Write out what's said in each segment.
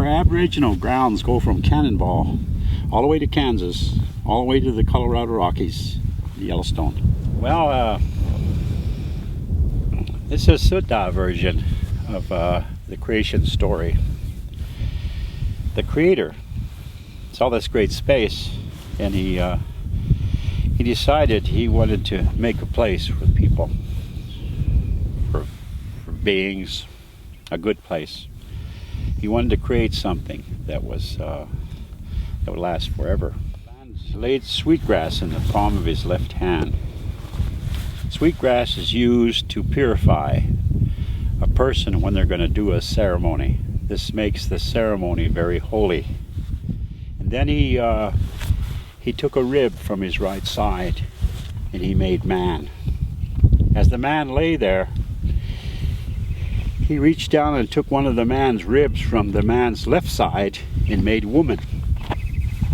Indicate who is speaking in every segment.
Speaker 1: Our Aboriginal grounds go from Cannonball all the way to Kansas, all the way to the Colorado Rockies, the Yellowstone. Well, this is a Sutta version of the creation story. The Creator saw this great space, and he decided he wanted to make a place for people, for beings, a good place. He wanted to create something that was that would last forever. He laid sweetgrass in the palm of his left hand. Sweetgrass is used to purify a person when they're going to do a ceremony. This makes the ceremony very holy. And then he took a rib from his right side and he made man. As the man lay there, he reached down and took one of the man's ribs from the man's left side and made woman.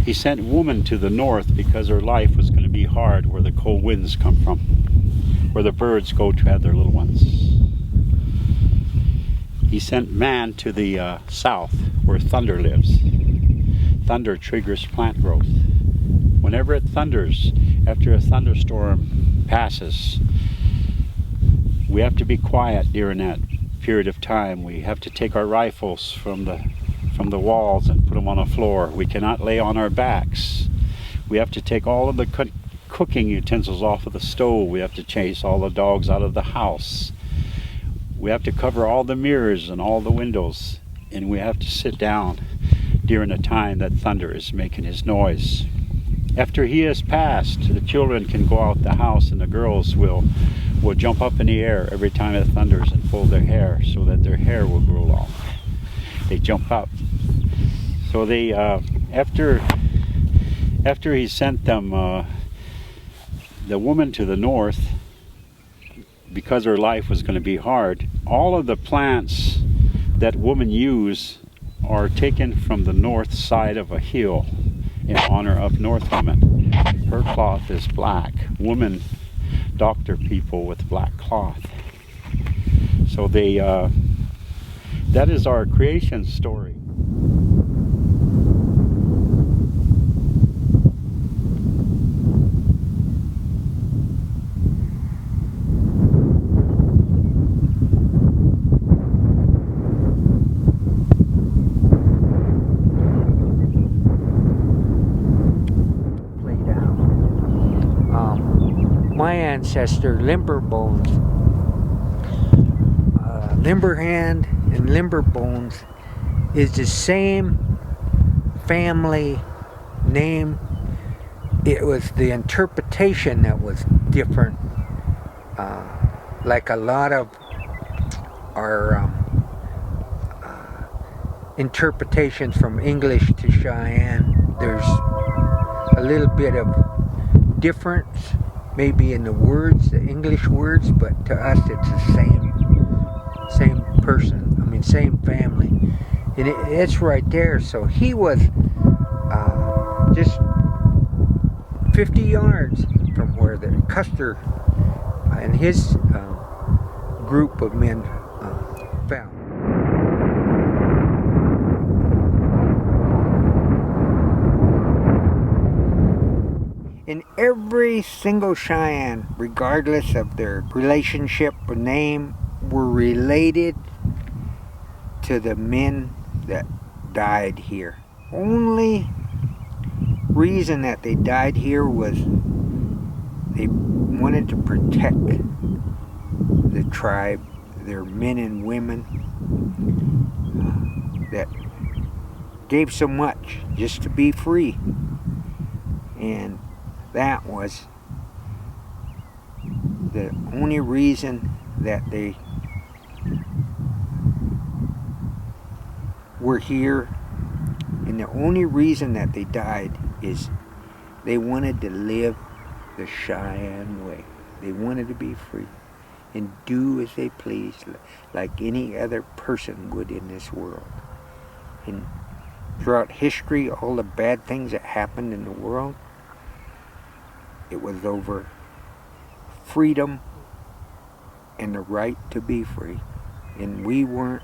Speaker 1: He sent woman to the north because her life was going to be hard, where the cold winds come from, where the birds go to have their little ones. He sent man to the south, where thunder lives. Thunder triggers plant growth. Whenever it thunders, after a thunderstorm passes, we have to be quiet during that period of time. We have to take our rifles from the walls and put them on the floor. We cannot lay on our backs. We have to take all of the cooking utensils off of the stove. We have to chase all the dogs out of the house. We have to cover all the mirrors and all the windows, and we have to sit down during the time that thunder is making his noise. After he has passed, the children can go out the house, and the girls will jump up in the air every time it thunders and pull their hair so that their hair will grow long. They jump up. So they, after he sent them, the woman to the north, because her life was going to be hard, all of the plants that women use are taken from the north side of a hill in honor of North Woman. Her cloth is black. Women doctor people with black cloth. So they, that is our creation story.
Speaker 2: My ancestor, Limberbones, Limberhand and Limberbones is the same family name. It was the interpretation that was different. Like a lot of our interpretations from English to Cheyenne, there's a little bit of difference maybe in the words, the English words, but to us it's the same person, I mean same family, and it's right there. So he was just 50 yards from where the Custer and his group of men found. In every single Cheyenne, regardless of their relationship or name, were related to the men that died here. Only reason that they died here was they wanted to protect the tribe, their men and women that gave so much just to be free. And that was the only reason that they were here, and the only reason that they died is they wanted to live the Cheyenne way. They wanted to be free and do as they pleased, like any other person would in this world. And throughout history, all the bad things that happened in the world, it was over freedom and the right to be free. And we weren't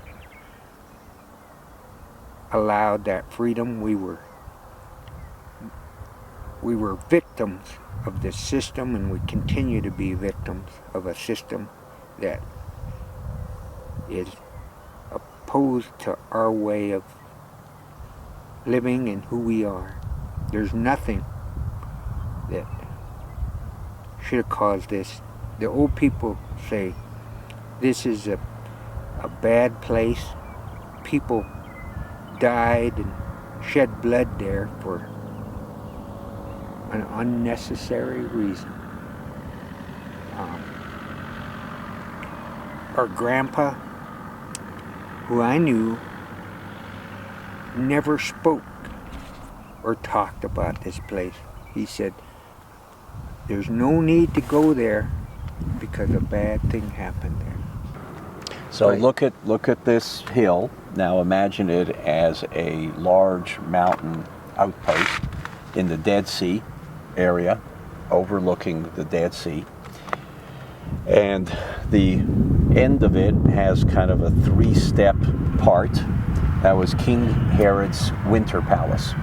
Speaker 2: allowed that freedom. We were victims of this system, and we continue to be victims of a system that is opposed to our way of living and who we are. There's nothing that should have caused this. The old people say this is a bad place. People died and shed blood there for an unnecessary reason. Our grandpa, who I knew, never spoke or talked about this place. He said, there's no need to go there because a bad thing happened there.
Speaker 3: So
Speaker 2: Right.
Speaker 3: look at this hill. Now imagine it as a large mountain outpost in the Dead Sea area, overlooking the Dead Sea. And the end of it has kind of a three-step part. That was King Herod's winter palace,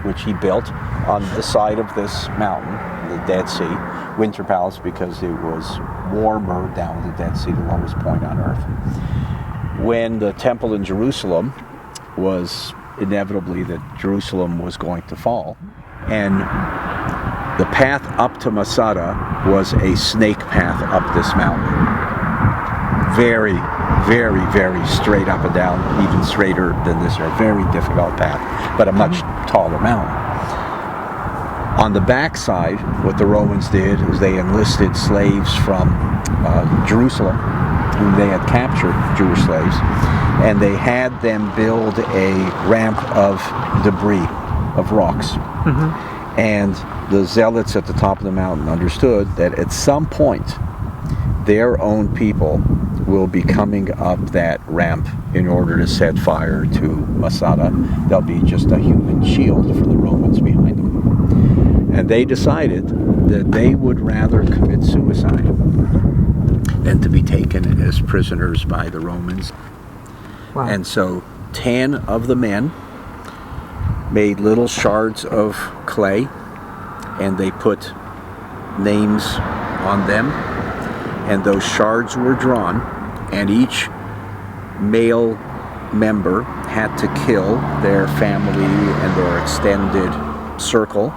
Speaker 3: which he built on the side of this mountain, the Dead Sea. Winter palace because it was warmer down the Dead Sea, the lowest point on earth. When the temple in Jerusalem was inevitably that Jerusalem was going to fall, and the path up to Masada was a snake path up this mountain. Very, very, very straight up and down, even straighter than this, a very difficult path, but a much taller mountain. On the backside, what the Romans did is they enlisted slaves from Jerusalem, whom they had captured, Jewish slaves, and they had them build a ramp of debris, of rocks. And the zealots at the top of the mountain understood that at some point their own people will be coming up that ramp in order to set fire to Masada. There'll be just a human shield for the Romans behind them. And they decided that they would rather commit suicide than to be taken as prisoners by the Romans.
Speaker 2: Wow.
Speaker 3: And so 10 of the men made little shards of clay, and they put names on them, and those shards were drawn, and each male member had to kill their family and their extended circle,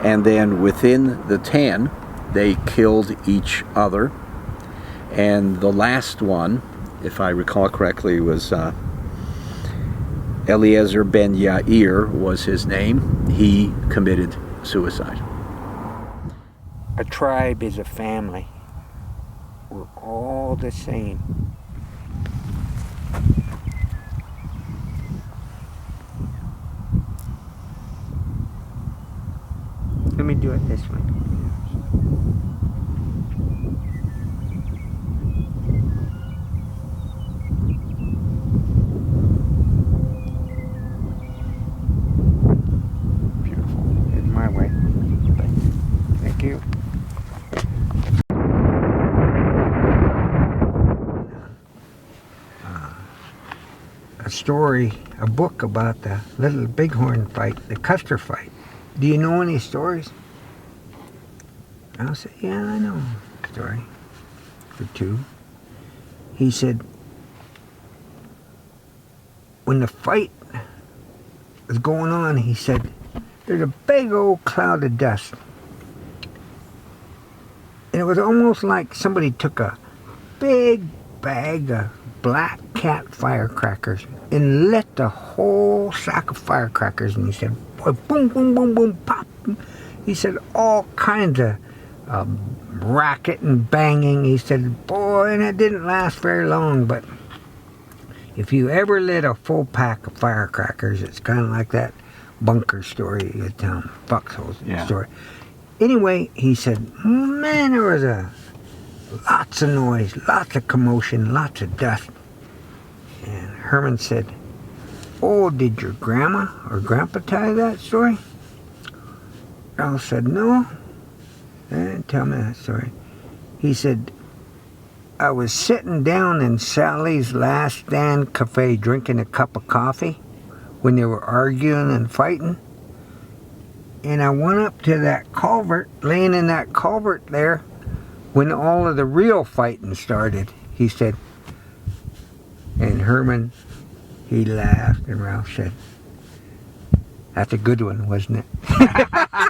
Speaker 3: and then within the 10 they killed each other, and the last one, if I recall correctly, was Eliezer ben Yair was his name. He committed suicide.
Speaker 2: A tribe is a family. We're all the same. Let me do it this way.
Speaker 3: Beautiful.
Speaker 2: It's my way. Thank you. A story, a book about the Little Bighorn fight, the Custer fight. Do you know any stories? I'll say, yeah, I know a story or two. He said, when the fight was going on, he said, there's a big old cloud of dust. And it was almost like somebody took a big bag of black cat firecrackers and lit the whole sack of firecrackers. And he said, boy, boom, boom, boom, boom, pop. He said, all kinds of racket and banging. He said, boy, and it didn't last very long, but if you ever lit a full pack of firecrackers, it's kind of like that bunker story you tell them, foxhole story. Anyway, he said, man, there was lots of noise, lots of commotion, lots of dust. And Herman said, oh, did your grandma or grandpa tell you that story? Earl said, no, they didn't tell me that story. He said, I was sitting down in Sally's Last Stand Cafe drinking a cup of coffee when they were arguing and fighting. And I went up to that culvert, laying in that culvert there, when all of the real fighting started, he said. And Herman, he laughed, and Ralph said, "That's a good one, wasn't it?"